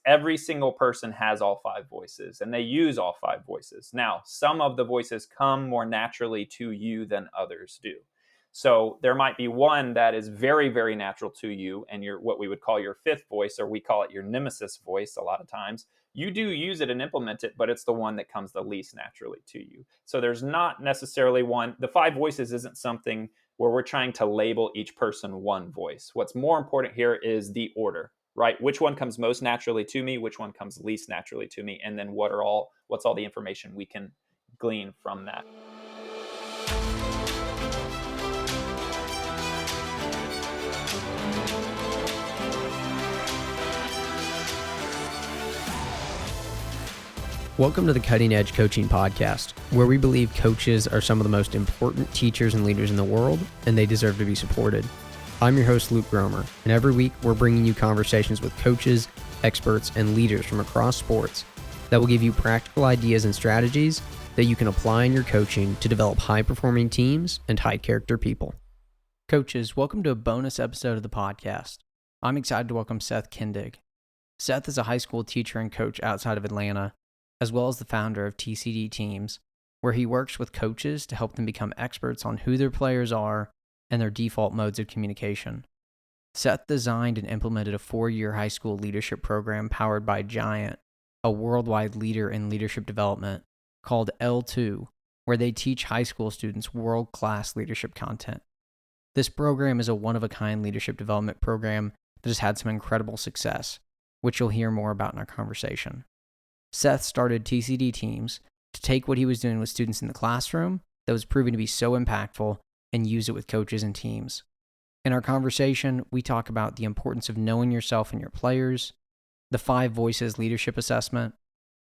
every single person has all five voices, and they use all five voices. Now, some of the voices come more naturally to you than others do. So there might be one that is very, very natural to you, and you're what we would call your fifth voice, or we call it your nemesis voice a lot of times. You do use it and implement it, but it's the one that comes the least naturally to you. So there's not necessarily one. The five voices isn't something where we're trying to label each person one voice. What's more important here is the order, right? Which one comes most naturally to me? Which one comes least naturally to me? And then what's all the information we can glean from that? Welcome to the Cutting Edge Coaching Podcast, where we believe coaches are some of the most important teachers and leaders in the world, and they deserve to be supported. I'm your host, Luke Gromer, and every week we're bringing you conversations with coaches, experts, and leaders from across sports that will give you practical ideas and strategies that you can apply in your coaching to develop high-performing teams and high-character people. Coaches, welcome to a bonus episode of the podcast. I'm excited to welcome Seth Kindig. Seth is a high school teacher and coach outside of Atlanta, as well as the founder of TCD Teams, where he works with coaches to help them become experts on who their players are and their default modes of communication. Seth designed and implemented a 4-year high school leadership program powered by Giant, a worldwide leader in leadership development, called L2, where they teach high school students world-class leadership content. This program is a one-of-a-kind leadership development program that has had some incredible success, which you'll hear more about in our conversation. Seth started TCD Teams to take what he was doing with students in the classroom that was proving to be so impactful and use it with coaches and teams. In our conversation, we talk about the importance of knowing yourself and your players, the 5 voices leadership assessment,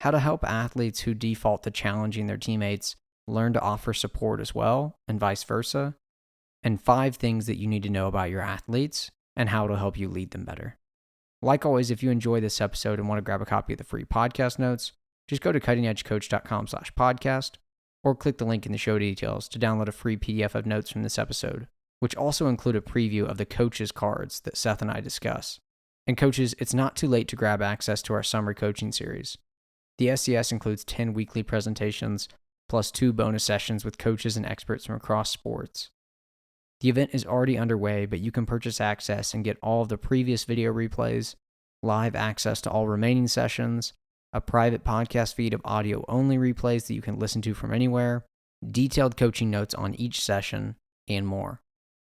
how to help athletes who default to challenging their teammates learn to offer support as well, and vice versa, and 5 things that you need to know about your athletes and how it'll help you lead them better. Like always, if you enjoy this episode and want to grab a copy of the free podcast notes, just go to cuttingedgecoach.com/podcast or click the link in the show details to download a free PDF of notes from this episode, which also include a preview of the coaches cards that Seth and I discuss. And coaches, it's not too late to grab access to our summer coaching series. The SCS includes 10 weekly presentations plus 2 bonus sessions with coaches and experts from across sports. The event is already underway, but you can purchase access and get all of the previous video replays, live access to all remaining sessions, a private podcast feed of audio-only replays that you can listen to from anywhere, detailed coaching notes on each session, and more.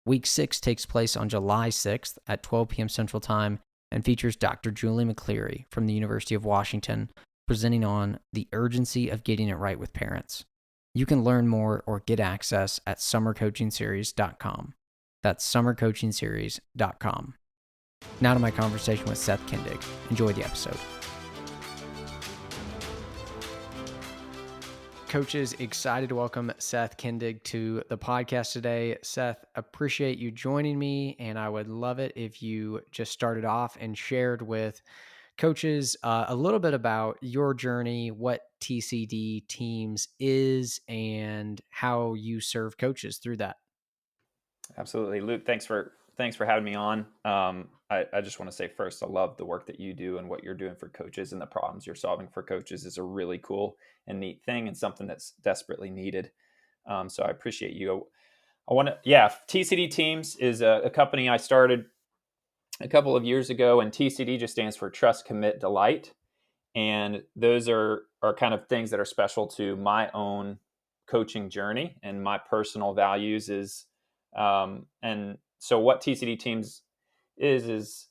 Week 6 takes place on July 6th at 12 p.m. Central Time and features Dr. Julie McCleary from the University of Washington presenting on the urgency of getting it right with parents. You can learn more or get access at summercoachingseries.com. That's summercoachingseries.com. Now to my conversation with Seth Kindig. Enjoy the episode. Coaches, excited to welcome Seth Kindig to the podcast today. Seth, appreciate you joining me, and I would love it if you just started off and shared with coaches a little bit about your journey, what TCD Teams is, and how you serve coaches through that. Absolutely, Luke. Thanks for having me on. I just want to say first, I love the work that you do and what you're doing for coaches, and the problems you're solving for coaches is a really cool and neat thing, and something that's desperately needed. So I appreciate you. TCD Teams is a company I started a couple of years ago, and TCD just stands for Trust, Commit, Delight. And those are kind of things that are special to my own coaching journey and my personal values is, and so what TCD Teams is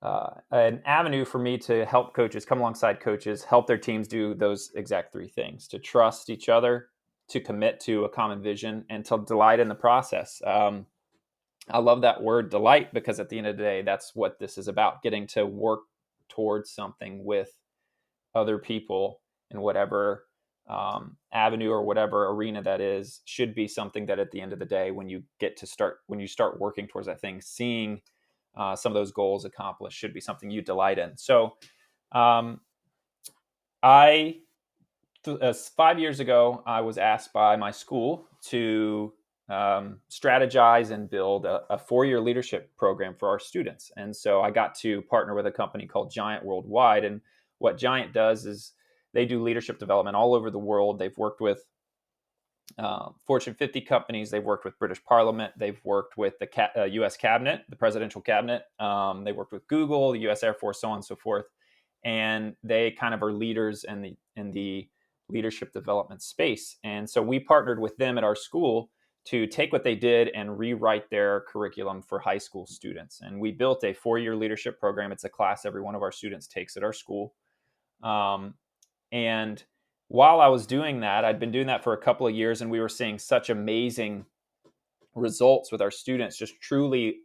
an avenue for me to help coaches come alongside coaches, help their teams do those exact 3 things: to trust each other, to commit to a common vision, and to delight in the process. I love that word delight, because at the end of the day, that's what this is about: getting to work towards something with other people in whatever avenue or whatever arena that is, should be something that at the end of the day, when you start working towards that thing, seeing some of those goals accomplished, should be something you delight in. So 5 years ago, I was asked by my school to strategize and build a 4-year leadership program for our students. And so I got to partner with a company called Giant Worldwide. And what Giant does is they do leadership development all over the world. They've worked with Fortune 50 companies. They've worked with British Parliament. They've worked with the U.S. Cabinet, the presidential cabinet. They worked with Google, the U.S. Air Force, so on and so forth. And they kind of are leaders in the leadership development space. And so we partnered with them at our school to take what they did and rewrite their curriculum for high school students. And we built a 4-year leadership program. It's a class every one of our students takes at our school. And while I was doing that, I'd been doing that for a couple of years, and we were seeing such amazing results with our students, just truly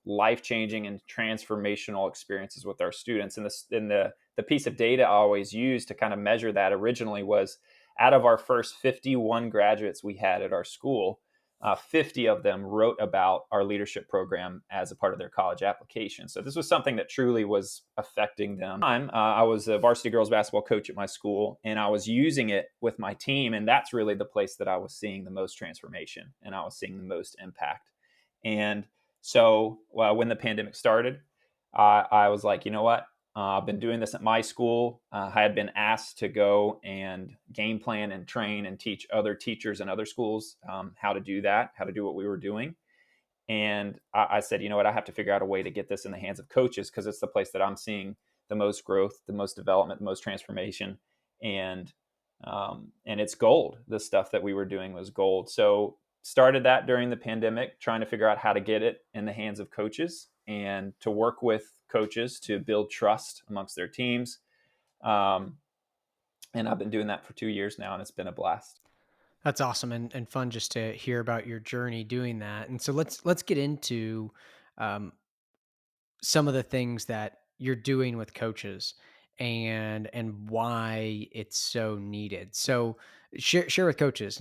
life-changing and transformational experiences with our students. And the piece of data I always used to kind of measure that originally was, out of our first 51 graduates we had at our school, 50 of them wrote about our leadership program as a part of their college application. So this was something that truly was affecting them. I was a varsity girls basketball coach at my school, and I was using it with my team. And that's really the place that I was seeing the most transformation and I was seeing the most impact. And so when the pandemic started, I was like, you know what? I've been doing this at my school. I had been asked to go and game plan and train and teach other teachers in other schools how to do that, how to do what we were doing. And I said, you know what, I have to figure out a way to get this in the hands of coaches, because it's the place that I'm seeing the most growth, the most development, the most transformation. And it's gold. The stuff that we were doing was gold. So started that during the pandemic, trying to figure out how to get it in the hands of coaches and to work with coaches to build trust amongst their teams. And I've been doing that for 2 years now, and it's been a blast. That's awesome and fun just to hear about your journey doing that. And so let's get into um, some of the things that you're doing with coaches and why it's so needed. So share with coaches,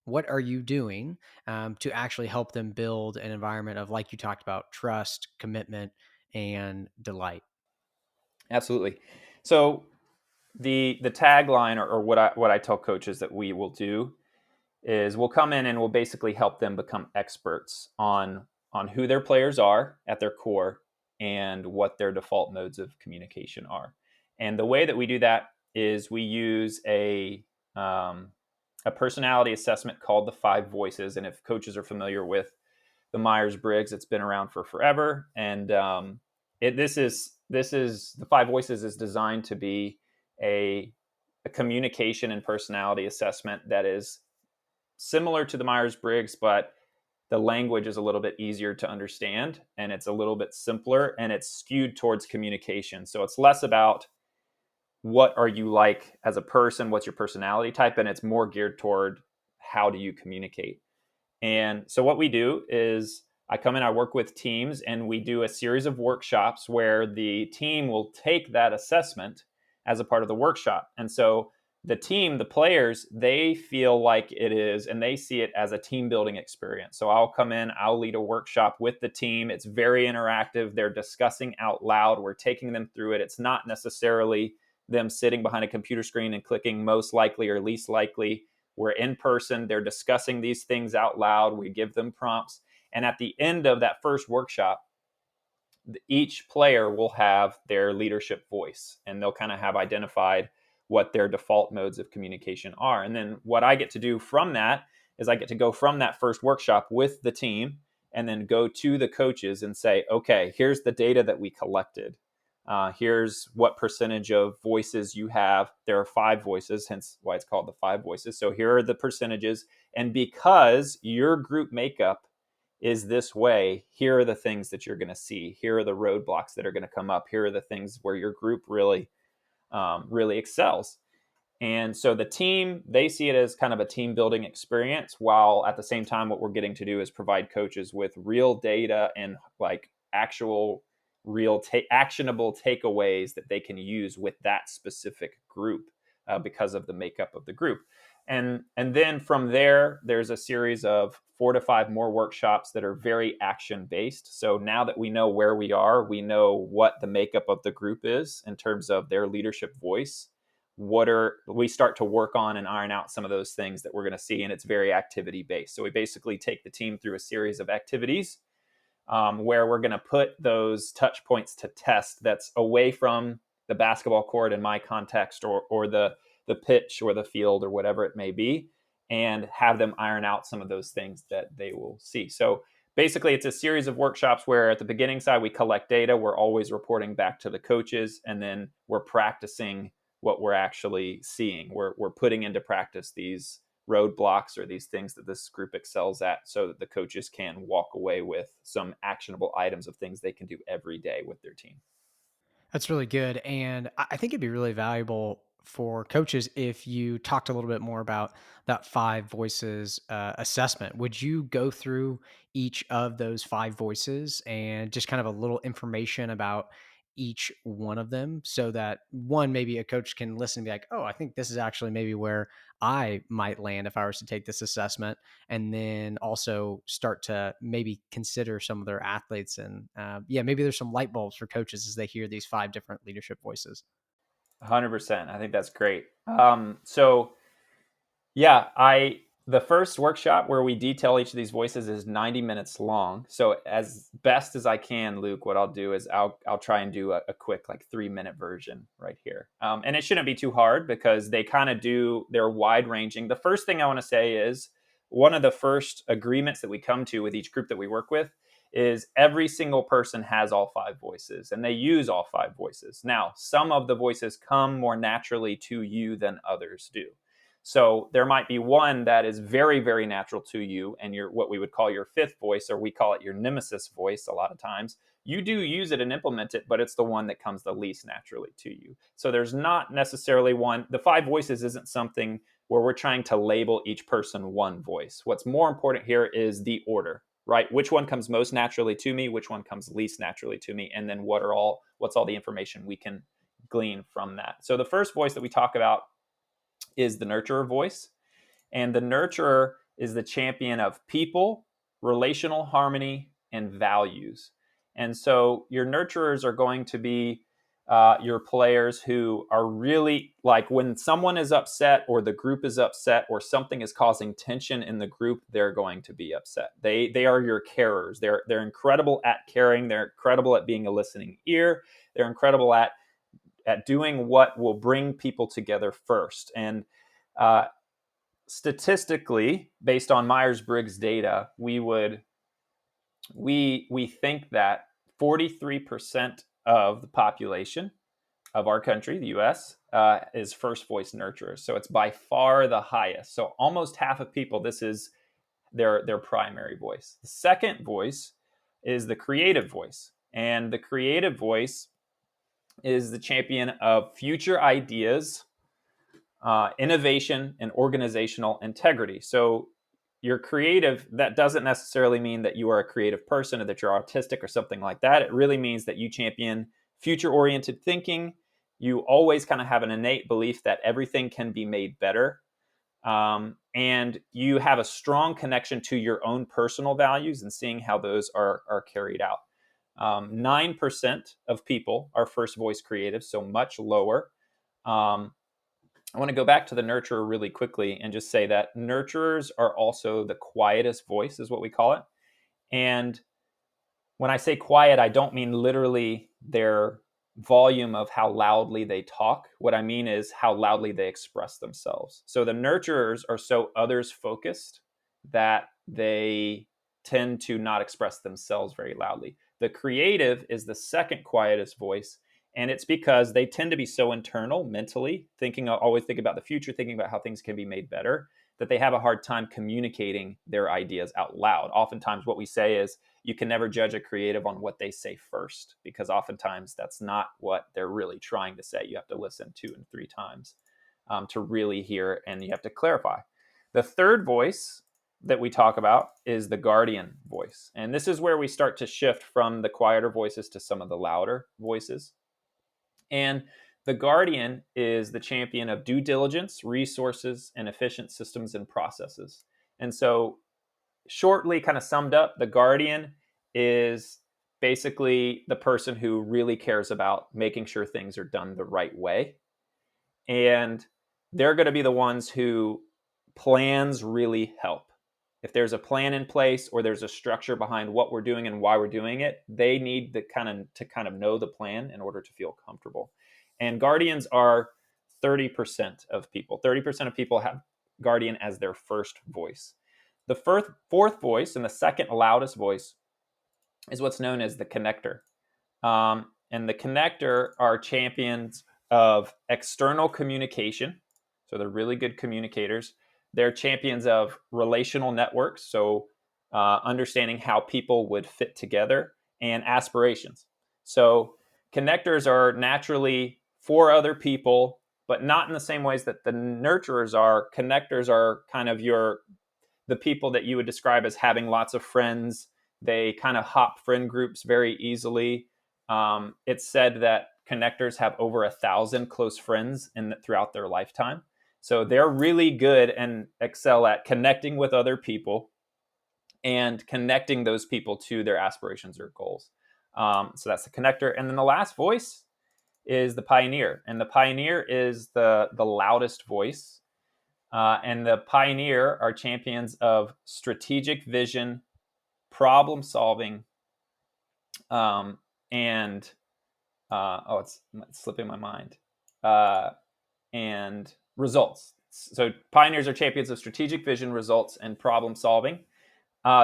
what are you doing to actually help them build an environment of, like you talked about, trust, commitment, and delight? Absolutely. So the tagline, or what I tell coaches that we will do, is we'll come in and we'll basically help them become experts on who their players are at their core and what their default modes of communication are. And the way that we do that is we use a personality assessment called the 5 Voices. And if coaches are familiar with the Myers-Briggs, it's been around for forever. And this is the 5 Voices is designed to be a communication and personality assessment that is similar to the Myers-Briggs, but the language is a little bit easier to understand, and it's a little bit simpler, and it's skewed towards communication. So it's less about what are you like as a person, what's your personality type, and it's more geared toward how do you communicate. And so what we do is I come in, I work with teams, and we do a series of workshops where the team will take that assessment as a part of the workshop. And so the team, the players, they feel like it is, and they see it as a team building experience. So I'll come in, I'll lead a workshop with the team. It's very interactive. They're discussing out loud. We're taking them through it. It's not necessarily them sitting behind a computer screen and clicking most likely or least likely. We're in person. They're discussing these things out loud. We give them prompts. And at the end of that first workshop, each player will have their leadership voice, and they'll kind of have identified what their default modes of communication are. And then what I get to do from that is I get to go from that first workshop with the team and then go to the coaches and say, okay, here's the data that we collected. Here's what percentage of voices you have. There are 5 voices, hence why it's called the 5 Voices. So here are the percentages. And because your group makeup is this way, here are the things that you're going to see. Here are the roadblocks that are going to come up. Here are the things where your group really excels. And so the team, they see it as kind of a team building experience, while at the same time, what we're getting to do is provide coaches with real data and like actual actionable takeaways that they can use with that specific group because of the makeup of the group. And then from there, there's a series of 4 to 5 more workshops that are very action based. So now that we know where we are, we know what the makeup of the group is in terms of their leadership voice. we start to work on and iron out some of those things that we're going to see. And it's very activity based. So we basically take the team through a series of activities where we're going to put those touch points to test that's away from the basketball court in my context, or the pitch or the field or whatever it may be, and have them iron out some of those things that they will see. So basically, it's a series of workshops where at the beginning side, we collect data. We're always reporting back to the coaches, and then we're practicing what we're actually seeing. We're putting into practice these roadblocks or these things that this group excels at, so that the coaches can walk away with some actionable items of things they can do every day with their team. That's really good. And I think it'd be really valuable for coaches if you talked a little bit more about that five voices assessment. Would you go through each of those five voices and just kind of a little information about each one of them, so that one, maybe a coach can listen and be like, oh, I think this is actually maybe where I might land if I was to take this assessment, and then also start to maybe consider some of their athletes. And yeah, maybe there's some light bulbs for coaches as they hear these five different leadership voices. 100%. I think that's great. So yeah, I the first workshop where we detail each of these voices is 90 minutes long. So as best as I can, Luke, what I'll do is I'll try and do a quick like 3 minute version right here. And it shouldn't be too hard because they're wide ranging. The first thing I want to say is one of the first agreements that we come to with each group that we work with is every single person has all five voices and they use all five voices. Now, some of the voices come more naturally to you than others do. So there might be one that is very, very natural to you, and you're what we would call your fifth voice, or we call it your nemesis voice a lot of times. You do use it and implement it, but it's the one that comes the least naturally to you. So there's not necessarily one. The five voices isn't something where we're trying to label each person one voice. What's more important here is the order, right? Which one comes most naturally to me, which one comes least naturally to me, and then what's all the information we can glean from that. So the first voice that we talk about is the nurturer voice. And the nurturer is the champion of people, relational harmony, and values. And so your nurturers are going to be your players who are really like when someone is upset or the group is upset or something is causing tension in the group, they're going to be upset. They are your carers. They're incredible at caring. They're incredible at being a listening ear. They're incredible at doing what will bring people together first. And uh, statistically, based on Myers-Briggs data, we think that 43% of the population of our country, the U.S., is first voice nurturers. So it's by far the highest. So almost half of people, this is their primary voice. The second voice is the creative voice, and the creative voice is the champion of future ideas, innovation, and organizational integrity. So you're creative. That doesn't necessarily mean that you are a creative person or that you're autistic or something like that. It really means that you champion future-oriented thinking. You always kind of have an innate belief that everything can be made better. And you have a strong connection to your own personal values and seeing how those are carried out. 9% of people are first voice creative, so much lower. I want to go back to the nurturer really quickly and just say that nurturers are also the quietest voice, is what we call it. And when I say quiet, I don't mean literally their volume of how loudly they talk. What I mean is how loudly they express themselves. So the nurturers are so others focused that they tend to not express themselves very loudly. The creative is the second quietest voice. And it's because they tend to be so internal mentally, always thinking about the future, thinking about how things can be made better, that they have a hard time communicating their ideas out loud. Oftentimes, what we say is you can never judge a creative on what they say first, because oftentimes that's not what they're really trying to say. You have to listen 2 and 3 times to really hear, and you have to clarify. The third voice that we talk about is the guardian voice. And this is where we start to shift from the quieter voices to some of the louder voices. And the guardian is the champion of due diligence, resources, and efficient systems and processes. And so, shortly kind of summed up, the guardian is basically the person who really cares about making sure things are done the right way. And they're going to be the ones who plans really help. If there's a plan in place or there's a structure behind what we're doing and why we're doing it, they need to kind of know the plan in order to feel comfortable. And guardians are 30% of people. 30% of people have guardian as their first voice. The fourth voice and the second loudest voice is what's known as the connector. And the connector are champions of external communication. So they're really good communicators. They're champions of relational networks. So understanding how people would fit together, and aspirations. So connectors are naturally for other people, but not in the same ways that the nurturers are. Connectors are kind of the people that you would describe as having lots of friends. They kind of hop friend groups very easily. It's said that connectors have over 1,000 close friends throughout their lifetime. So they're really good and excel at connecting with other people and connecting those people to their aspirations or goals. So that's the connector. And then the last voice is the pioneer. And the pioneer is the loudest voice. And the pioneer are champions of strategic vision, problem solving, and it's slipping my mind, and results. So pioneers are champions of strategic vision, results, and problem solving.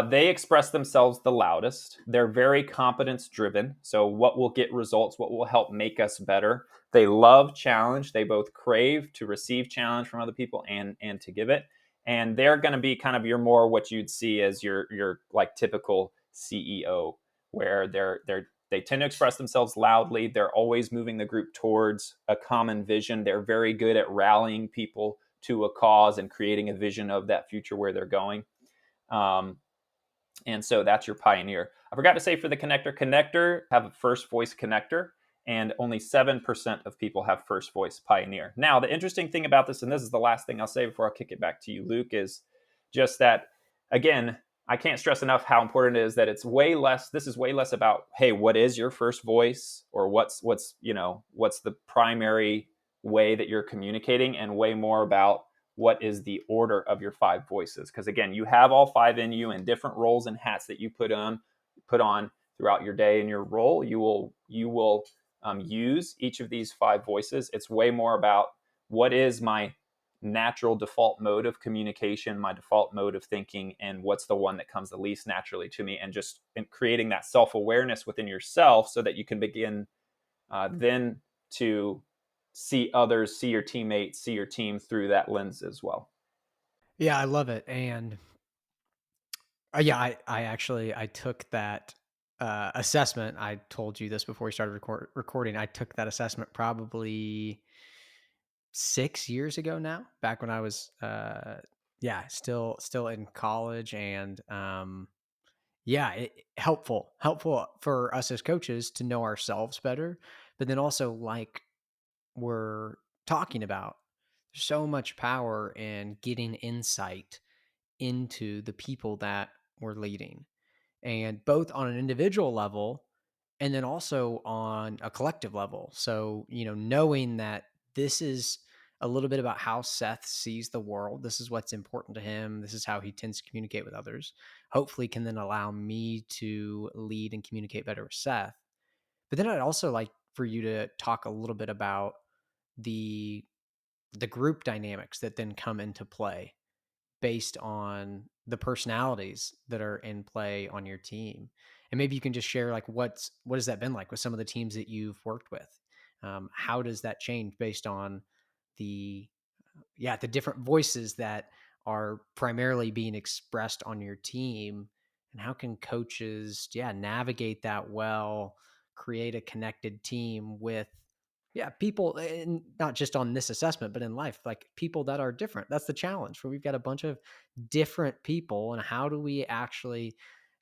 They express themselves the loudest. They're very competence driven. So, what will get results? What will help make us better? They love challenge. They both crave to receive challenge from other people and to give it. And they're going to be kind of your more what you'd see as your like typical CEO, where they tend to express themselves loudly. They're always moving the group towards a common vision. They're very good at rallying people to a cause and creating a vision of that future where they're going. And so that's your pioneer. I forgot to say for the connector have a first voice connector, and only 7% of people have first voice pioneer. Now, the interesting thing about this, and this is the last thing I'll say before I kick it back to you, Luke, is just that, again, I can't stress enough how important it is that it's way less. This is way less about, hey, what is your first voice, or what's the primary way that you're communicating, and way more about what is the order of your 5 voices. Because again, you have all 5 in you, and different roles and hats that you put on throughout your day and your role. You will use each of these 5 voices. It's way more about what is my natural default mode of communication, my default mode of thinking, and what's the one that comes the least naturally to me, and just creating that self-awareness within yourself so that you can begin then to see others, see your teammates, see your team through that lens as well. Yeah, I love it. And yeah, I took that assessment. I told you this before we started recording. I took that assessment probably 6 years ago now, back when I was still in college. And yeah, helpful for us as coaches to know ourselves better, but then also, like we're talking about, there's so much power in getting insight into the people that we're leading, and both on an individual level and then also on a collective level. So, knowing that this is a little bit about how Seth sees the world, this is what's important to him, this is how he tends to communicate with others, hopefully can then allow me to lead and communicate better with Seth. But then I'd also like for you to talk a little bit about the group dynamics that then come into play based on the personalities that are in play on your team. And maybe you can just share, like, what has that been like with some of the teams that you've worked with? How does that change based on the the different voices that are primarily being expressed on your team, and how can coaches navigate that well, create a connected team with people, and not just on this assessment but in life, like people that are different. That's the challenge, where we've got a bunch of different people, and how do we actually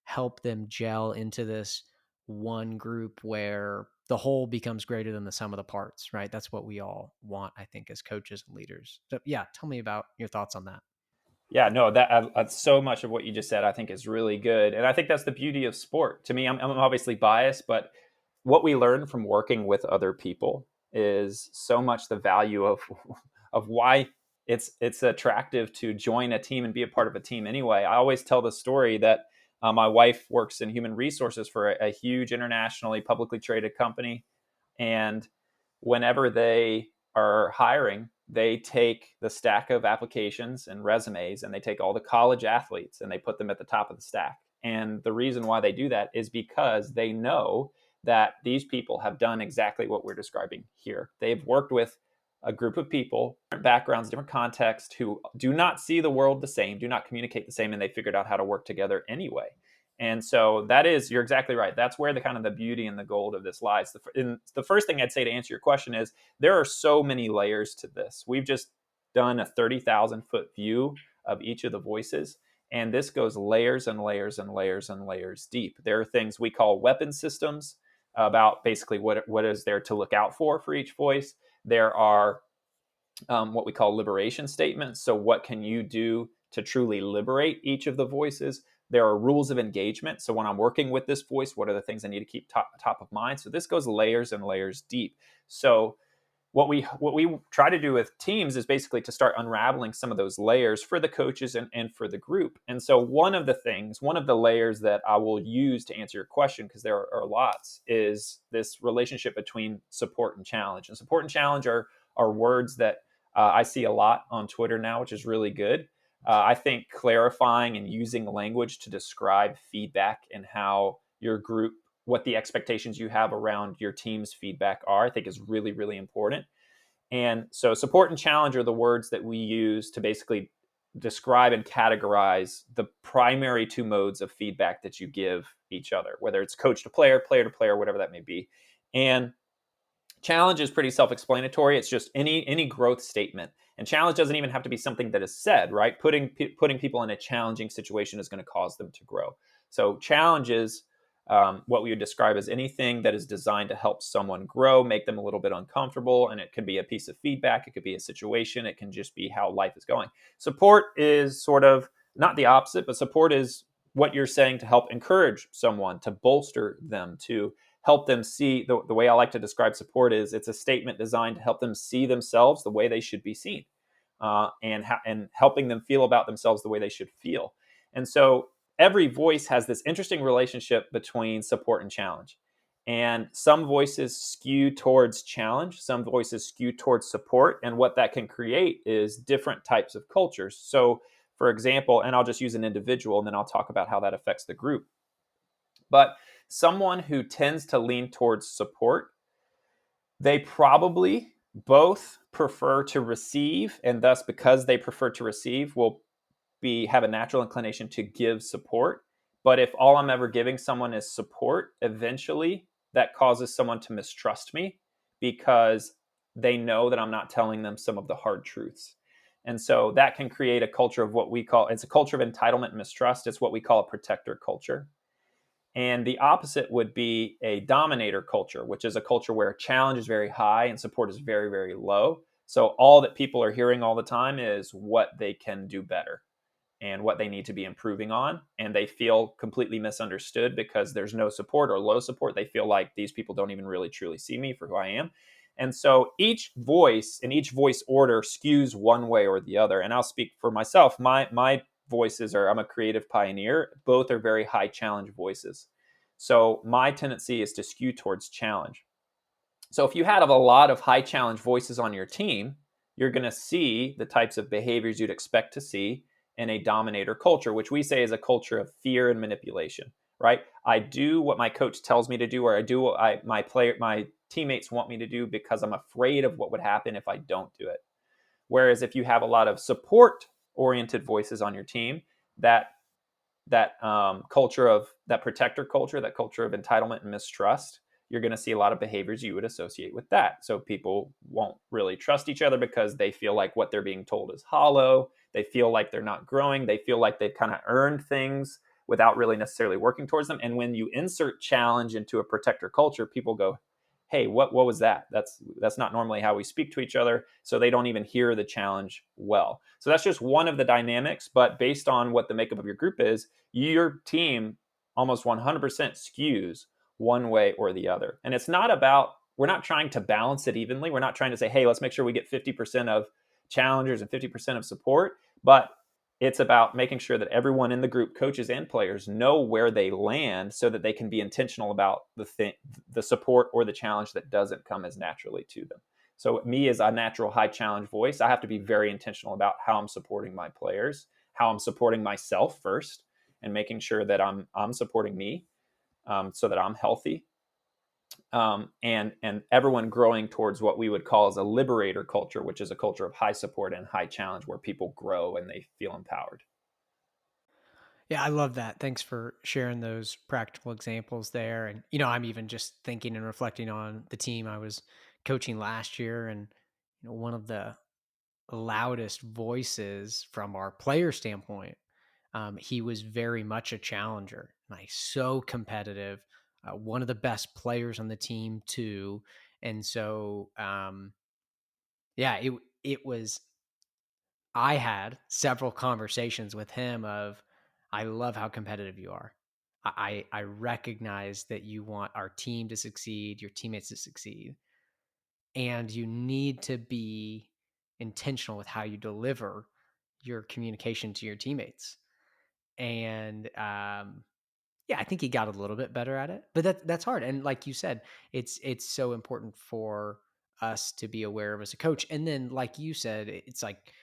help them gel into this one group where the whole becomes greater than the sum of the parts, right? That's what we all want, I think, as coaches and leaders. So yeah, tell me about your thoughts on that. Yeah, no, that so much of what you just said I think is really good, and I think that's the beauty of sport. To me, I'm obviously biased, but what we learn from working with other people is so much the value of why it's attractive to join a team and be a part of a team anyway. I always tell the story that my wife works in human resources for a huge internationally publicly traded company, and whenever they are hiring, they take the stack of applications and resumes and they take all the college athletes and they put them at the top of the stack. And the reason why they do that is because they know that these people have done exactly what we're describing here. They've worked with a group of people, different backgrounds, different contexts, who do not see the world the same, do not communicate the same, and they figured out how to work together anyway. And so that is, you're exactly right. That's where the kind of the beauty and the gold of this lies. The first thing I'd say to answer your question is there are so many layers to this. We've just done a 30,000 foot view of each of the voices. And this goes layers and layers and layers and layers deep. There are things we call weapon systems about basically what is there to look out for each voice. There are what we call liberation statements. So what can you do to truly liberate each of the voices? There are rules of engagement. So when I'm working with this voice, what are the things I need to keep top of mind? So this goes layers and layers deep. So what we try to do with teams is basically to start unraveling some of those layers for the coaches and for the group. And so one of the layers that I will use to answer your question, because there are lots, is this relationship between support and challenge. And support and challenge are words that I see a lot on Twitter now, which is really good. I think clarifying and using language to describe feedback and how your group, what the expectations you have around your team's feedback are, I think is really, really important. And so support and challenge are the words that we use to basically describe and categorize the primary two modes of feedback that you give each other, whether it's coach to player, player to player, whatever that may be. And challenge is pretty self-explanatory. It's just any growth statement. And challenge doesn't even have to be something that is said, right? Putting people in a challenging situation is going to cause them to grow. So challenge is what we would describe as anything that is designed to help someone grow, make them a little bit uncomfortable. And it can be a piece of feedback. It could be a situation. It can just be how life is going. Support is sort of not the opposite, but support is what you're saying to help encourage someone, to bolster them, to help them see. The way I like to describe support is it's a statement designed to help them see themselves the way they should be seen, and helping them feel about themselves the way they should feel. And so every voice has this interesting relationship between support and challenge. And some voices skew towards challenge, some voices skew towards support. And what that can create is different types of cultures. So, for example, and I'll just use an individual and then I'll talk about how that affects the group. But someone who tends to lean towards support, they probably both prefer to receive, and thus, because they prefer to receive, will have a natural inclination to give support. But if all I'm ever giving someone is support, eventually that causes someone to mistrust me because they know that I'm not telling them some of the hard truths. And so that can create a culture of what we call, it's a culture of entitlement and mistrust. It's what we call a protector culture. And the opposite would be a dominator culture, which is a culture where challenge is very high and support is very, very low. So all that people are hearing all the time is what they can do better and what they need to be improving on. And they feel completely misunderstood because there's no support or low support. They feel like these people don't even really truly see me for who I am. And so each voice and each voice order skews one way or the other. And I'll speak for myself. My voices are, I'm a creative pioneer. Both are very high challenge voices. So my tendency is to skew towards challenge. So if you had a lot of high challenge voices on your team, you're going to see the types of behaviors you'd expect to see in a dominator culture, which we say is a culture of fear and manipulation, right? I do what my coach tells me to do, or I do what my teammates want me to do because I'm afraid of what would happen if I don't do it. Whereas if you have a lot of support-oriented voices on your team, that culture of that protector culture, that culture of entitlement and mistrust, you're going to see a lot of behaviors you would associate with that. So people won't really trust each other because they feel like what they're being told is hollow. They feel like they're not growing. They feel like they've kind of earned things without really necessarily working towards them. And when you insert challenge into a protector culture, people go, hey, what was that? That's not normally how we speak to each other. So they don't even hear the challenge well. So that's just one of the dynamics. But based on what the makeup of your group is, your team almost 100% skews one way or the other. And it's not about we're not trying to balance it evenly. We're not trying to say, hey, let's make sure we get 50% of challengers and 50% of support, but it's about making sure that everyone in the group, coaches and players, know where they land so that they can be intentional about the support or the challenge that doesn't come as naturally to them. So me as a natural high challenge voice, I have to be very intentional about how I'm supporting my players, how I'm supporting myself first, and making sure that I'm supporting me, so that I'm healthy, and everyone growing towards what we would call as a liberator culture, which is a culture of high support and high challenge, where people grow and they feel empowered. Yeah, I love that. Thanks for sharing those practical examples there. And, I'm even just thinking and reflecting on the team I was coaching last year. And, one of the loudest voices from our player standpoint, he was very much a challenger, like so competitive, one of the best players on the team, too. And so, yeah, it was I had several conversations with him of, I love how competitive you are. I recognize that you want our team to succeed, your teammates to succeed, and you need to be intentional with how you deliver your communication to your teammates. And yeah, I think he got a little bit better at it, but that's hard. And like you said, it's so important for us to be aware of as a coach. And then, like you said, it's like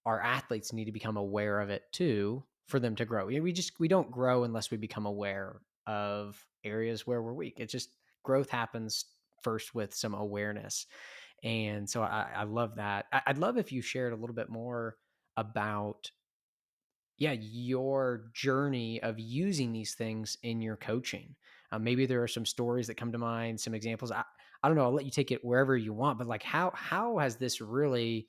our athletes need to become aware of it too for them to grow. We don't grow unless we become aware of areas where we're weak. It's just growth happens first with some awareness. And so I love that. I'd love if you shared a little bit more about, yeah, your journey of using these things in your coaching. Maybe there are some stories that come to mind, some examples. I don't know. I'll let you take it wherever you want. But like, how has this really?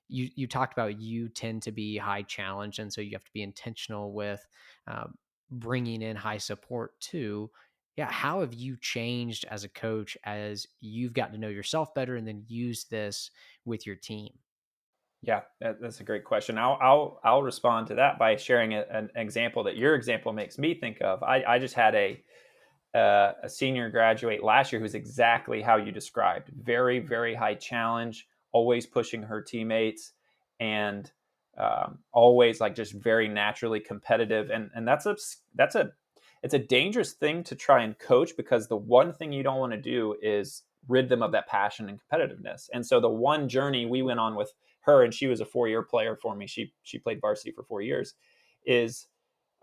You talked about, you tend to be high challenge, and so you have to be intentional with um, bringing in high support too. Yeah, how have you changed as a coach as you've gotten to know yourself better, and then use this with your team? Yeah, that's a great question. I'll respond to that by sharing an example that your example makes me think of. I just had a senior graduate last year who's exactly how you described. Very, very high challenge, always pushing her teammates, and always like just very naturally competitive. And that's a it's a dangerous thing to try and coach, because the one thing you don't want to do is rid them of that passion and competitiveness. And so the one journey we went on with her, and she was a 4-year player for me. She played varsity for 4 years. Is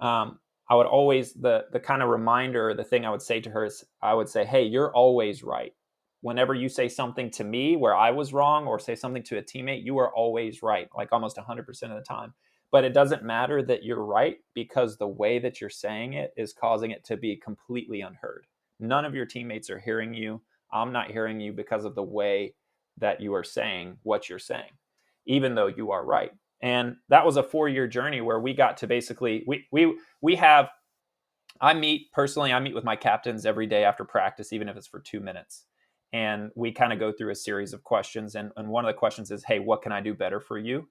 I would always, the kind of reminder, the thing I would say to her is, I would say, hey, you're always right. Whenever you say something to me where I was wrong, or say something to a teammate, you are always right, like almost 100% of the time. But it doesn't matter that you're right, because the way that you're saying it is causing it to be completely unheard. None of your teammates are hearing you. I'm not hearing you because of the way that you are saying what you're saying, even though you are right. And that was a 4-year journey where we got to basically, we have, I meet with my captains every day after practice, even if it's for 2 minutes. And we kind of go through a series of questions. And one of the questions is, hey, what can I do better for you?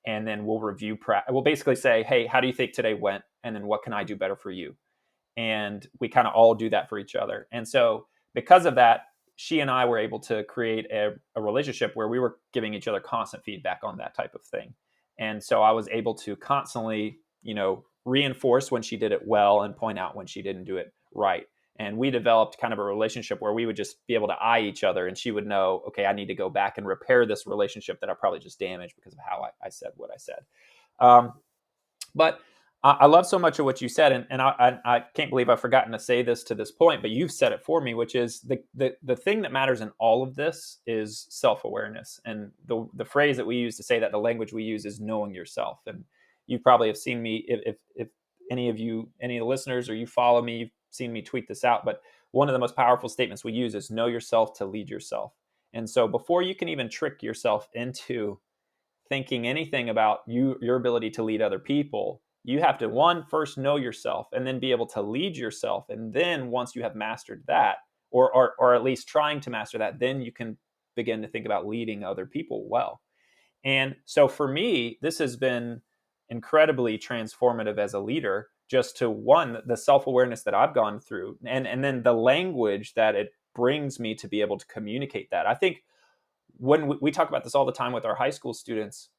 And then we'll review, we'll basically say, hey, how do you think today went? And then what can I do better for you? And we kind of all do that for each other. And so because of that, she and I were able to create a relationship where we were giving each other constant feedback on that type of thing. And so I was able to constantly, reinforce when she did it well and point out when she didn't do it right. And we developed kind of a relationship where we would just be able to eye each other, and she would know, okay, I need to go back and repair this relationship that I probably just damaged because of how I said what I said. Um, but I love so much of what you said, and I can't believe I've forgotten to say this to this point, but you've said it for me, which is the thing that matters in all of this is self-awareness. And the phrase that we use to say that, the language we use, is knowing yourself. And you probably have seen me, if any of the listeners, or you follow me, you've seen me tweet this out. But one of the most powerful statements we use is, know yourself to lead yourself. And so before you can even trick yourself into thinking anything about your ability to lead other people, you have to, one, first know yourself, and then be able to lead yourself. And then once you have mastered that, or at least trying to master that, then you can begin to think about leading other people well. And so for me, this has been incredibly transformative as a leader, just to, one, the self-awareness that I've gone through, and then the language that brings me to be able to communicate that. I think when we talk about this all the time with our high school students,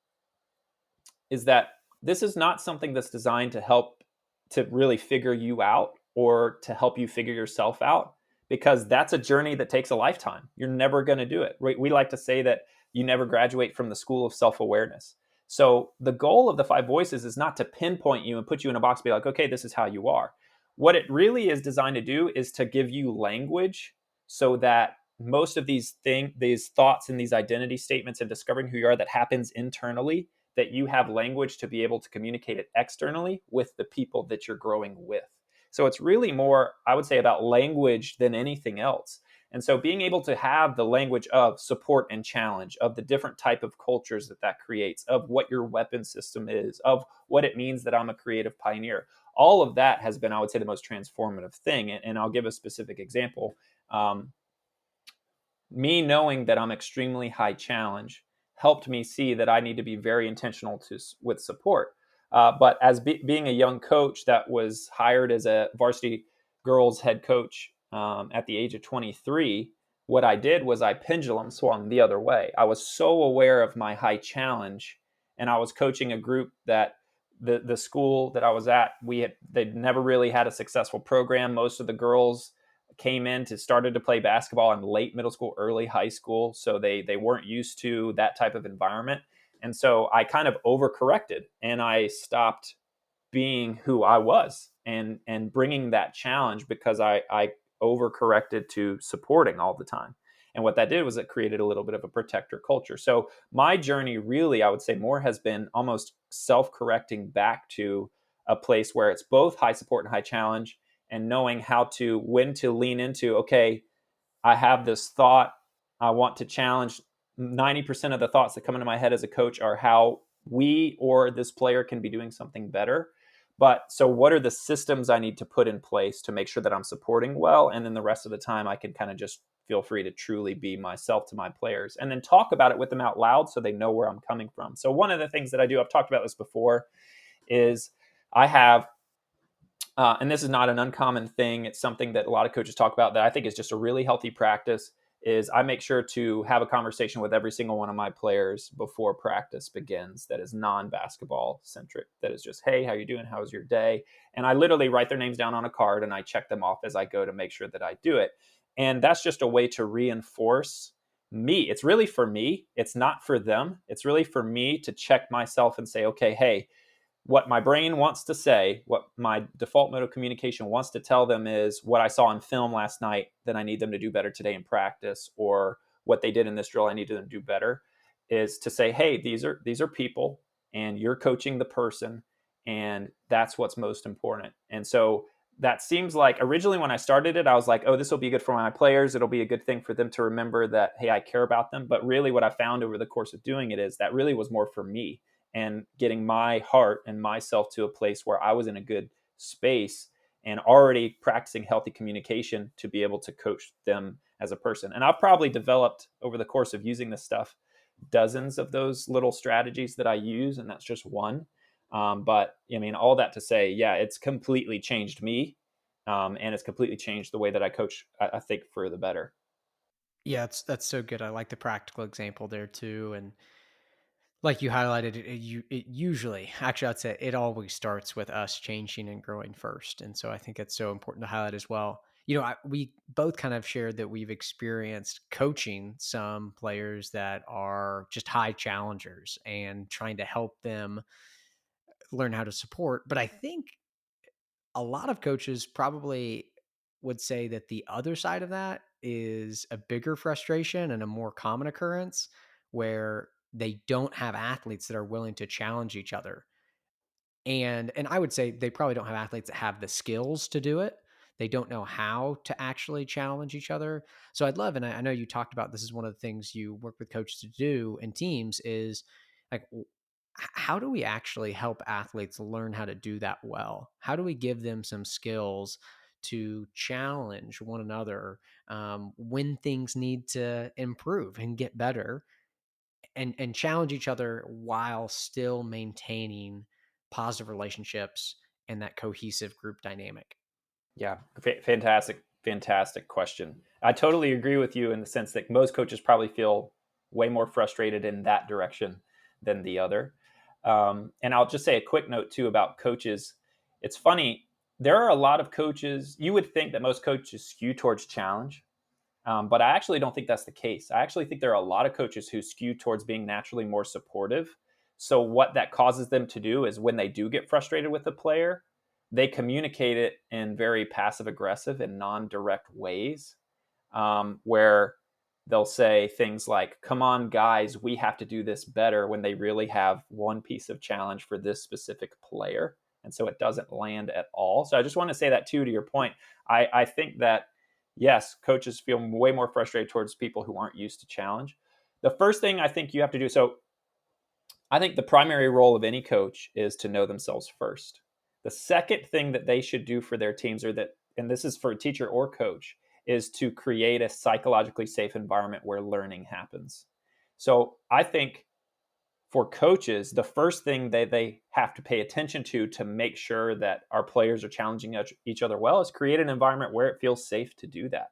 is that this is not something that's designed to help to really figure you out or to help you figure yourself out, because that's a journey that takes a lifetime. You're never going to do it. We like to say that you never graduate from the school of self-awareness. So the goal of the five voices is not to pinpoint you and put you in a box and be like, okay, this is how you are. What it really is designed to do is to give you language so that most of these thoughts and these identity statements and discovering who you are that happens internally, that you have language to be able to communicate it externally with the people that you're growing with. So it's really more, I would say, about language than anything else. And so being able to have the language of support and challenge, of the different type of cultures that creates, of what your weapon system is, of what it means that I'm a creative pioneer, all of that has been, I would say, the most transformative thing. And I'll give a specific example. Um, Me knowing that I'm extremely high challenge helped me see that I need to be very intentional with support. But as being a young coach that was hired as a varsity girls head coach at the age of 23, what I did was I pendulum swung the other way. I was so aware of my high challenge, and I was coaching a group that the school that I was at, they'd never really had a successful program. Most of the girls came in to started to play basketball in late middle school, early high school, so they weren't used to that type of environment. And so I kind of overcorrected and I stopped being who I was and bringing that challenge, because I overcorrected to supporting all the time. And what that did was it created a little bit of a protector culture. So my journey really, I would say, more has been almost self-correcting back to a place where it's both high support and high challenge, and knowing how to when to lean into, okay, I have this thought. I want to challenge. 90% of the thoughts that come into my head as a coach are how we or this player can be doing something better. But so, what are the systems I need to put in place to make sure that I'm supporting well? And then the rest of the time, I can kind of just feel free to truly be myself to my players and then talk about it with them out loud so they know where I'm coming from. So, one of the things that I do, I've talked about this before, is I have and this is not an uncommon thing. It's something that a lot of coaches talk about that I think is just a really healthy practice. Is I make sure to have a conversation with every single one of my players before practice begins that is non-basketball centric. That is just, hey, how you doing? How was your day? And I literally write their names down on a card and I check them off as I go to make sure that I do it. And that's just a way to reinforce me. It's really for me. It's not for them. It's really for me to check myself and say, okay, hey, what my brain wants to say, what my default mode of communication wants to tell them is what I saw in film last night that I need them to do better today in practice, or what they did in this drill I need them to do better, is to say, hey, these are people and you're coaching the person, and that's what's most important. And so that seems like originally when I started it, I was like, oh, this will be good for my players. It'll be a good thing for them to remember that, hey, I care about them. But really what I found over the course of doing it is that really was more for me and getting my heart and myself to a place where I was in a good space and already practicing healthy communication to be able to coach them as a person. And I've probably developed over the course of using this stuff dozens of those little strategies that I use, and that's just one. But I mean, all that to say, yeah, it's completely changed me, and it's completely changed the way that I coach. I think for the better. Yeah, that's so good. I like the practical example there too, and like you highlighted, it usually, actually, I'd say it always starts with us changing and growing first, and so I think it's so important to highlight as well. We both kind of shared that we've experienced coaching some players that are just high challengers and trying to help them learn how to support. But I think a lot of coaches probably would say that the other side of that is a bigger frustration and a more common occurrence where they don't have athletes that are willing to challenge each other. And I would say they probably don't have athletes that have the skills to do it. They don't know how to actually challenge each other. So I'd love, and I know you talked about this is one of the things you work with coaches to do and teams is like, how do we actually help athletes learn how to do that well? How do we give them some skills to challenge one another when things need to improve and get better? And challenge each other while still maintaining positive relationships and that cohesive group dynamic. Yeah, fantastic. Fantastic question. I totally agree with you in the sense that most coaches probably feel way more frustrated in that direction than the other. And I'll just say a quick note too about coaches. It's funny, there are a lot of coaches, you would think that most coaches skew towards challenge, but I actually don't think that's the case. I actually think there are a lot of coaches who skew towards being naturally more supportive. So what that causes them to do is when they do get frustrated with a player, they communicate it in very passive aggressive and non-direct ways, where they'll say things like, come on guys, we have to do this better, when they really have one piece of challenge for this specific player, and so it doesn't land at all. So I just want to say that too, to your point. I think that yes, coaches feel way more frustrated towards people who aren't used to challenge. The first thing I think you have to do, so I think the primary role of any coach is to know themselves first. The second thing that they should do for their teams, or that, and this is for a teacher or coach, is to create a psychologically safe environment where learning happens. So I think for coaches, the first thing that they have to pay attention to make sure that our players are challenging each other well is create an environment where it feels safe to do that.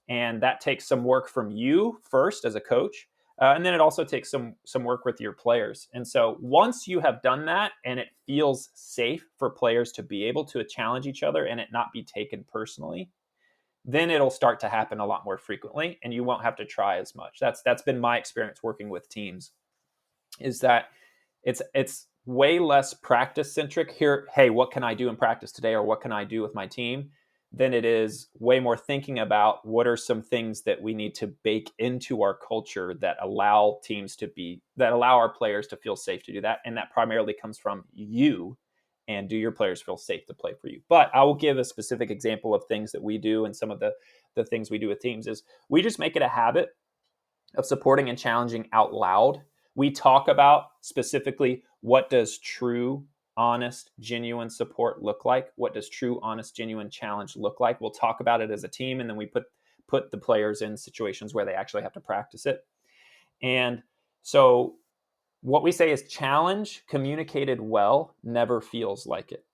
And that takes some work from you first as a coach, and then it also takes some work with your players. And so once you have done that and it feels safe for players to be able to challenge each other and it not be taken personally, then it'll start to happen a lot more frequently and you won't have to try as much. That's been my experience working with teams, is that it's way less practice centric here. Hey, what can I do in practice today, or what can I do with my team? Than it is way more thinking about what are some things that we need to bake into our culture that allow our players to feel safe to do that. And that primarily comes from you, and do your players feel safe to play for you? But I will give a specific example of things that we do, and some of the things we do with teams is we just make it a habit of supporting and challenging out loud. We talk about specifically, what does true, honest, genuine support look like? What does true, honest, genuine challenge look like? We'll talk about it as a team, and then we put the players in situations where they actually have to practice it. And so what we say is, challenge communicated well never feels like it.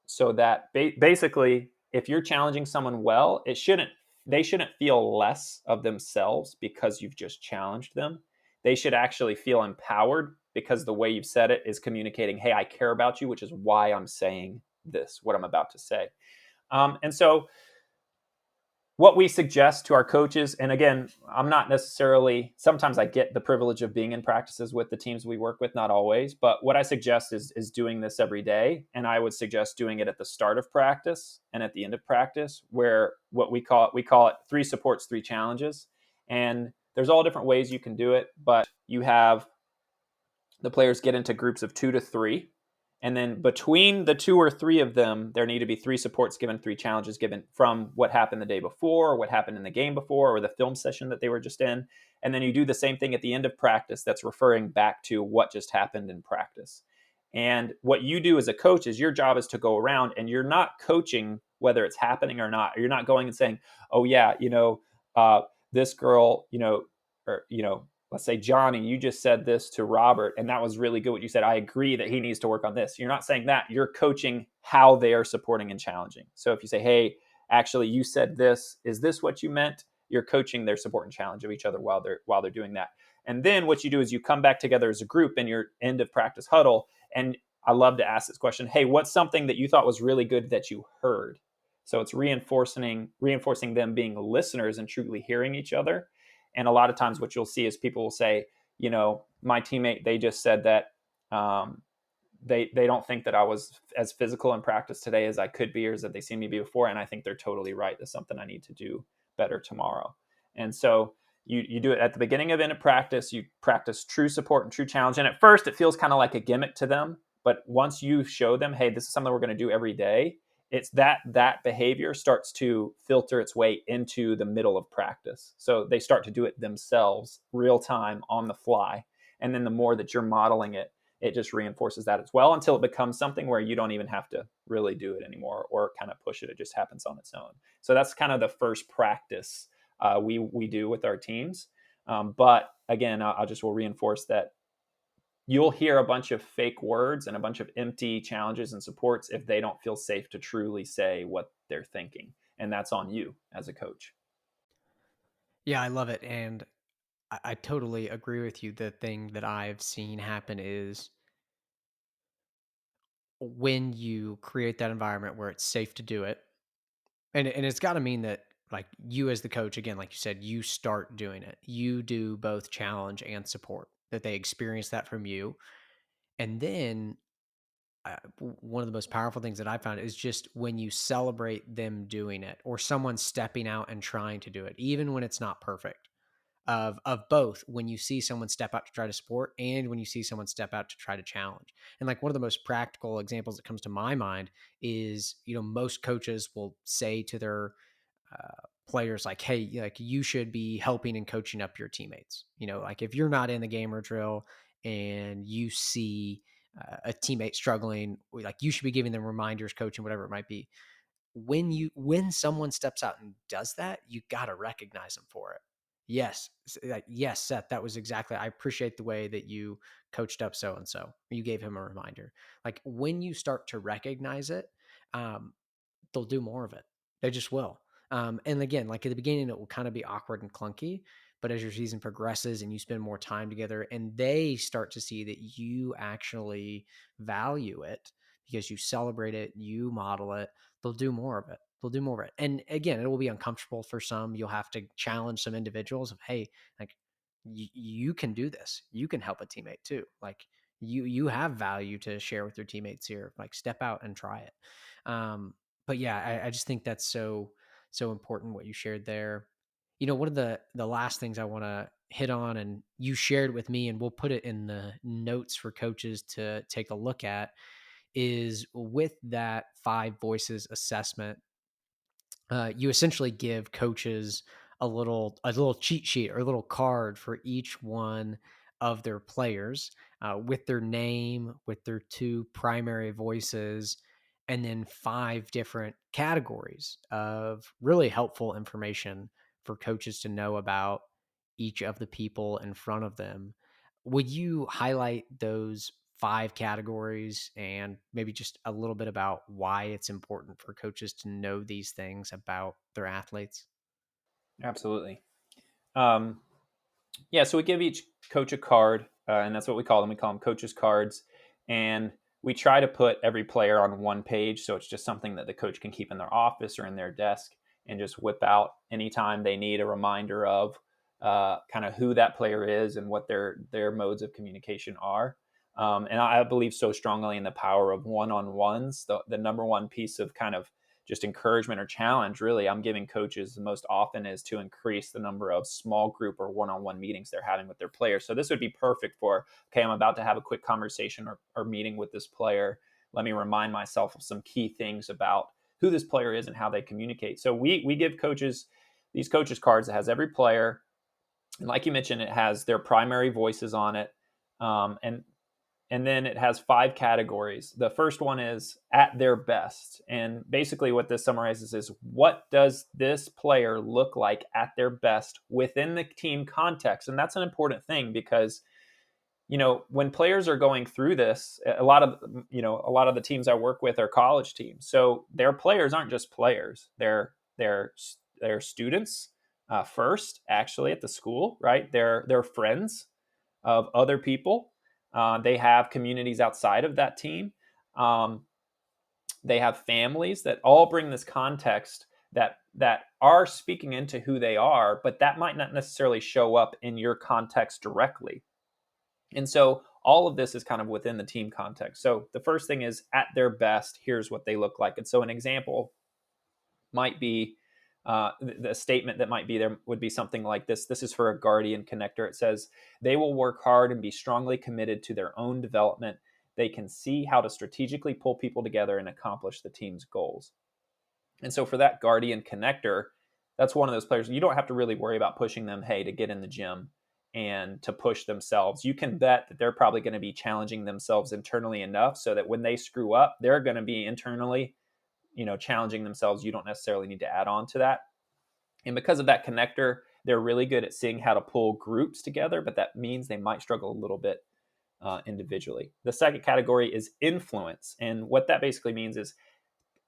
So that basically, if you're challenging someone well, they shouldn't feel less of themselves because you've just challenged them. They should actually feel empowered because the way you've said it is communicating, hey, I care about you, which is why I'm saying this, what I'm about to say. And so what we suggest to our coaches, and again, I'm not necessarily, sometimes I get the privilege of being in practices with the teams we work with, not always, but what I suggest is doing this every day. And I would suggest doing it at the start of practice and at the end of practice, where what we call it 3 supports, 3 challenges. And there's all different ways you can do it, but you have the players get into groups of 2 to 3. And then between the 2 or 3 of them, there need to be 3 supports given, 3 challenges given from what happened the day before, or what happened in the game before, or the film session that they were just in. And then you do the same thing at the end of practice that's referring back to what just happened in practice. And what you do as a coach is, your job is to go around, and you're not coaching whether it's happening or not. You're not going and saying, oh yeah, this girl, or, let's say, Johnny, you just said this to Robert, and that was really good what you said. I agree that he needs to work on this. You're not saying that. You're coaching how they are supporting and challenging. So if you say, hey, actually, you said this. Is this what you meant? You're coaching their support and challenge of each other while they're doing that. And then what you do is you come back together as a group in your end of practice huddle. And I love to ask this question. Hey, what's something that you thought was really good that you heard? So it's reinforcing them being listeners and truly hearing each other. And a lot of times what you'll see is people will say, my teammate, they just said that they don't think that I was as physical in practice today as I could be, or as that they seen me be before. And I think they're totally right. That's something I need to do better tomorrow. And so you do it at the beginning of end of practice. You practice true support and true challenge. And at first it feels kind of like a gimmick to them. But once you show them, hey, this is something we're going to do every day, it's that behavior starts to filter its way into the middle of practice. So they start to do it themselves, real time, on the fly. And then the more that you're modeling it, it just reinforces that as well, until it becomes something where you don't even have to really do it anymore or kind of push it. It just happens on its own. So that's kind of the first practice we do with our teams. But again, will reinforce that you'll hear a bunch of fake words and a bunch of empty challenges and supports if they don't feel safe to truly say what they're thinking. and that's on you as a coach. Yeah, I love it. And I totally agree with you. The thing that I've seen happen is when you create that environment where it's safe to do it, and it's got to mean that like you as the coach, again, like you said, you start doing it. You do both challenge and support, that they experience that from you. And then one of the most powerful things that I found is just when you celebrate them doing it or someone stepping out and trying to do it, even when it's not perfect. Of both, when you see someone step out to try to support and when you see someone step out to try to challenge. And like one of the most practical examples that comes to my mind is, most coaches will say to their players like, hey, like you should be helping and coaching up your teammates. Like if you're not in the game or drill and you see a teammate struggling, like you should be giving them reminders, coaching, whatever it might be. When someone steps out and does that, you got to recognize them for it. Yes, like, yes, Seth, that was exactly. I appreciate the way that you coached up so and so. You gave him a reminder. Like when you start to recognize it, um, they'll do more of it. They just will. And again, like at the beginning, it will kind of be awkward and clunky. But as your season progresses and you spend more time together and they start to see that you actually value it because you celebrate it, you model it, they'll do more of it. They'll do more of it. And again, it will be uncomfortable for some. You'll have to challenge some individuals of, hey, like you can do this. You can help a teammate too. Like you have value to share with your teammates here. Like step out and try it. But yeah, I just think that's so important what you shared there. One of the last things I want to hit on, and you shared with me, and we'll put it in the notes for coaches to take a look at, is with that 5 voices assessment. You essentially give coaches a little cheat sheet or a little card for each one of their players, with their name, with their 2 primary voices, and then 5 different categories of really helpful information for coaches to know about each of the people in front of them. Would you highlight those 5 categories and maybe just a little bit about why it's important for coaches to know these things about their athletes? Absolutely. Um, Yeah, so we give each coach a card, and that's what we call them. We call them coaches' cards, and we try to put every player on one page, so it's just something that the coach can keep in their office or in their desk, and just whip out anytime they need a reminder of kind of who that player is and what their modes of communication are. And I believe so strongly in the power of one-on-ones. The number one piece of kind of just encouragement or challenge really I'm giving coaches the most often is to increase the number of small group or one-on-one meetings they're having with their players. So this would be perfect for, okay, I'm about to have a quick conversation or meeting with this player. Let me remind myself of some key things about who this player is and how they communicate. So we give coaches these coaches cards that has every player, and like you mentioned, it has their primary voices on it. And then it has 5 categories. The first one is at their best. And basically, what this summarizes is what does this player look like at their best within the team context? And that's an important thing because, when players are going through this, a lot of the teams I work with are college teams. So their players aren't just players, they're students first, actually, at the school, right? They're friends of other people. They have communities outside of that team. Um, they have families that all bring this context that are speaking into who they are, but that might not necessarily show up in your context directly. And so all of this is kind of within the team context. So the first thing is at their best, here's what they look like. And so an example might be the statement that might be there would be something like this. This is for a guardian connector. It says, they will work hard and be strongly committed to their own development. They can see how to strategically pull people together and accomplish the team's goals. And so for that guardian connector, that's one of those players. You don't have to really worry about pushing them, hey, to get in the gym and to push themselves. You can bet that they're probably going to be challenging themselves internally enough so that when they screw up, they're going to be internally challenging themselves. You don't necessarily need to add on to that. And because of that connector, they're really good at seeing how to pull groups together, but that means they might struggle a little bit individually. The second category is influence. And what that basically means is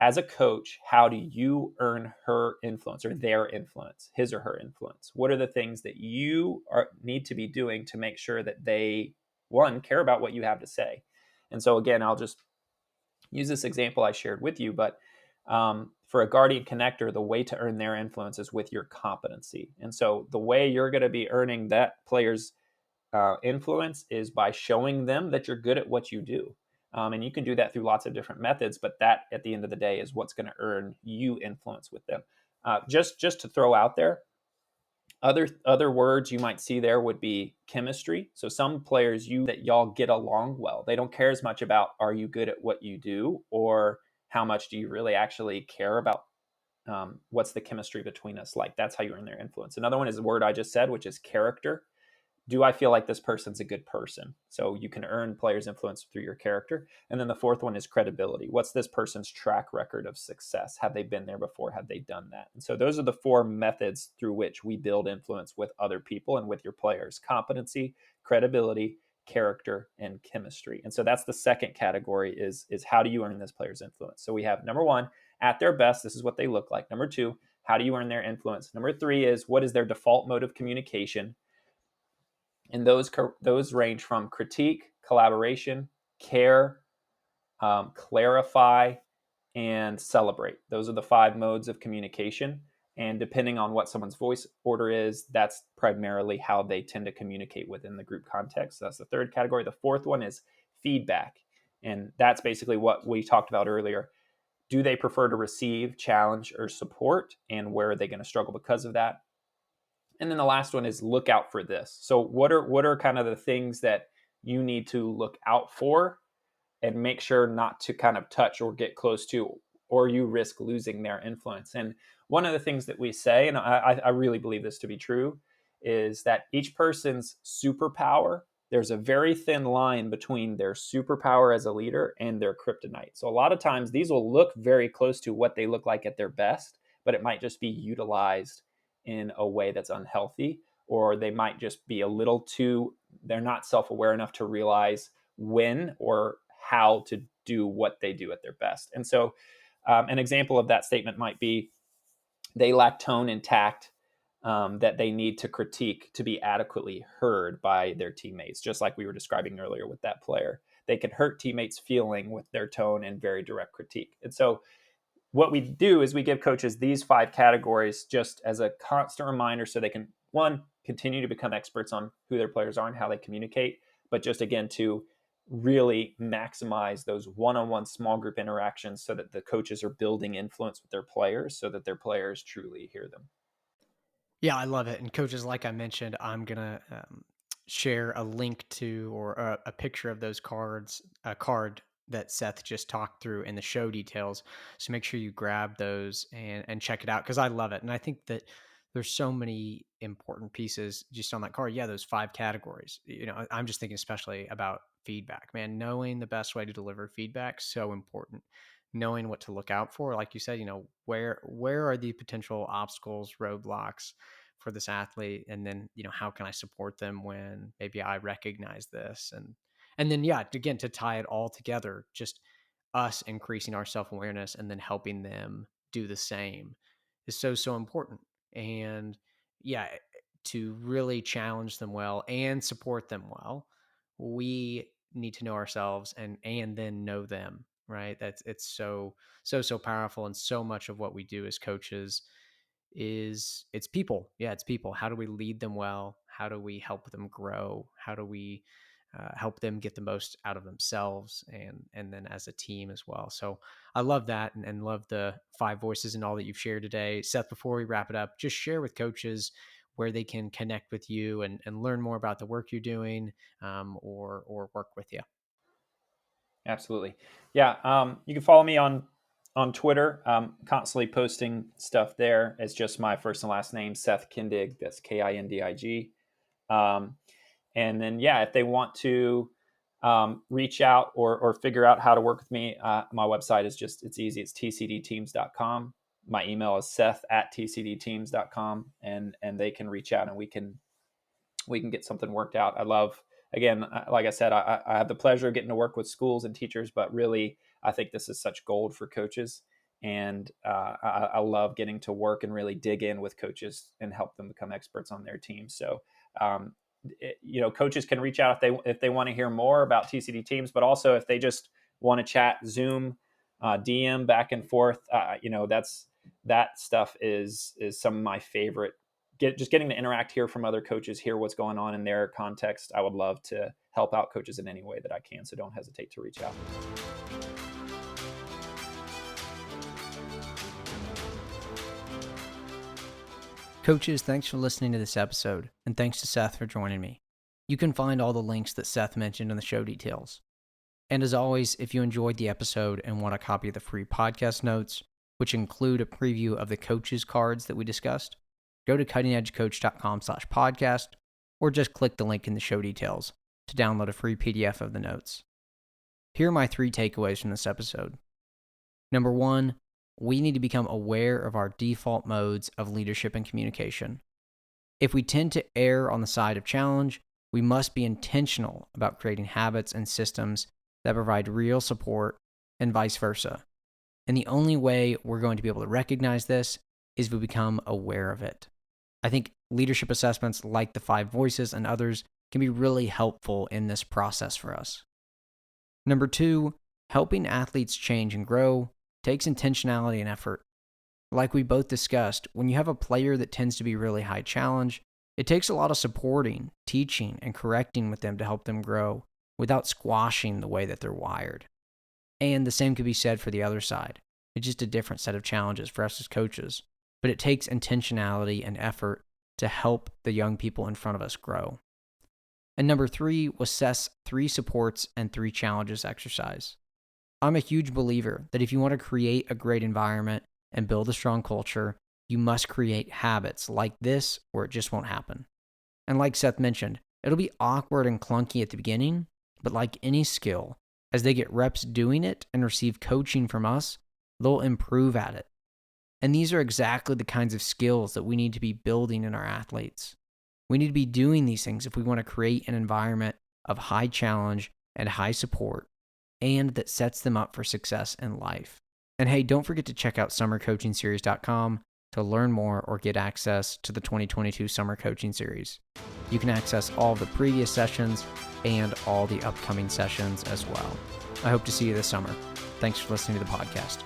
as a coach, how do you earn her influence or their influence, his or her influence? What are the things that you need to be doing to make sure that they, one, care about what you have to say? And so again, I'll just use this example I shared with you, but for a guardian connector, the way to earn their influence is with your competency. And so the way you're going to be earning that player's influence is by showing them that you're good at what you do. And you can do that through lots of different methods, but that at the end of the day is what's going to earn you influence with them. Just to throw out there, other words you might see there would be chemistry. So some players that y'all get along well. They don't care as much about are you good at what you do or how much do you really actually care about what's the chemistry between us like. That's how you earn their influence. Another one is the word I just said, which is character. Do I feel like this person's a good person? So you can earn players' influence through your character. And then the fourth one is credibility. What's this person's track record of success? Have they been there before? Have they done that? And so those are the four methods through which we build influence with other people and with your players: competency, credibility, character, and chemistry. And so that's the second category is how do you earn this player's influence? So we have number one, at their best, this is what they look like. Number two, how do you earn their influence? Number three is what is their default mode of communication? And those range from critique, collaboration, care, clarify, and celebrate. Those are the five modes of communication. And depending on what someone's voice order is, that's primarily how they tend to communicate within the group context. So that's the third category. The fourth one is feedback. And that's basically what we talked about earlier. Do they prefer to receive, challenge, or support? And where are they going to struggle because of that? And then the last one is look out for this. So what are kind of the things that you need to look out for and make sure not to kind of touch or get close to, or you risk losing their influence? And one of the things that we say, and I really believe this to be true, is that each person's superpower, there's a very thin line between their superpower as a leader and their kryptonite. So a lot of times these will look very close to what they look like at their best, but it might just be utilized in a way that's unhealthy, or they might just be a little too, they're not self-aware enough to realize when or how to do what they do at their best. And so an example of that statement might be they lack tone and tact that they need to critique to be adequately heard by their teammates, just like we were describing earlier with that player. They can hurt teammates' feeling with their tone and very direct critique. And so what we do is we give coaches these five categories just as a constant reminder so they can, one, continue to become experts on who their players are and how they communicate, but just again to really maximize those one-on-one small group interactions so that the coaches are building influence with their players so that their players truly hear them. Yeah, I love it. And coaches, like I mentioned, I'm gonna share a link to or a picture of those cards, a card that Seth just talked through in the show details. So make sure you grab those and check it out because I love it. And I think that there's so many important pieces just on that card. Yeah, those five categories. You know, I'm just thinking especially about feedback. Man, knowing the best way to deliver feedback so important. Knowing what to look out for, like you said, you know, where are the potential obstacles, roadblocks for this athlete, and then you know how can I support them when maybe I recognize this, and then yeah, again to tie it all together, just us increasing our self-awareness and then helping them do the same is so important. And yeah, to really challenge them well and support them well, we need to know ourselves and then know them, right? That's it's so powerful. And so much of what we do as coaches is it's people. Yeah, it's people. How do we lead them well? How do we help them grow? How do we help them get the most out of themselves and then as a team as well? So I love that and love the five voices and all that you've shared today. Seth, before we wrap it up, just share with coaches where they can connect with you and learn more about the work you're doing, or work with you. Absolutely. Yeah. You can follow me on Twitter. Constantly posting stuff there. It's just my first and last name, Seth Kindig. That's Kindig. Um, and then, yeah, if they want to reach out or figure out how to work with me, my website is it's easy. It's tcdteams.com. My email is seth@tcdteams.com, and they can reach out and we can get something worked out. I love, again, like I said, I have the pleasure of getting to work with schools and teachers, but really, I think this is such gold for coaches. And I love getting to work and really dig in with coaches and help them become experts on their team. So, coaches can reach out if they want to hear more about TCD teams, but also if they just want to chat, Zoom, DM back and forth. That stuff is some of my favorite. Just getting to interact, hear from other coaches, hear what's going on in their context. I would love to help out coaches in any way that I can. So don't hesitate to reach out. Coaches, thanks for listening to this episode, and thanks to Seth for joining me. You can find all the links that Seth mentioned in the show details. And as always, if you enjoyed the episode and want a copy of the free podcast notes, which include a preview of the coaches cards that we discussed, go to cuttingedgecoach.com/podcast, or just click the link in the show details to download a free PDF of the notes. Here are my 3 takeaways from this episode. Number 1, we need to become aware of our default modes of leadership and communication. If we tend to err on the side of challenge, we must be intentional about creating habits and systems that provide real support and vice versa. And the only way we're going to be able to recognize this is if we become aware of it. I think leadership assessments like the 5 Voices and others can be really helpful in this process for us. Number 2, helping athletes change and grow takes intentionality and effort. Like we both discussed, when you have a player that tends to be really high challenge, it takes a lot of supporting, teaching, and correcting with them to help them grow without squashing the way that they're wired. And the same could be said for the other side. It's just a different set of challenges for us as coaches, but it takes intentionality and effort to help the young people in front of us grow. And number 3 was Seth's 3 supports and 3 challenges exercise. I'm a huge believer that if you want to create a great environment and build a strong culture, you must create habits like this or it just won't happen. And like Seth mentioned, it'll be awkward and clunky at the beginning, but like any skill, as they get reps doing it and receive coaching from us, they'll improve at it. And these are exactly the kinds of skills that we need to be building in our athletes. We need to be doing these things if we want to create an environment of high challenge and high support, and that sets them up for success in life. And hey, don't forget to check out summercoachingseries.com to learn more or get access to the 2022 Summer Coaching Series. You can access all of the previous sessions and all the upcoming sessions as well. I hope to see you this summer. Thanks for listening to the podcast.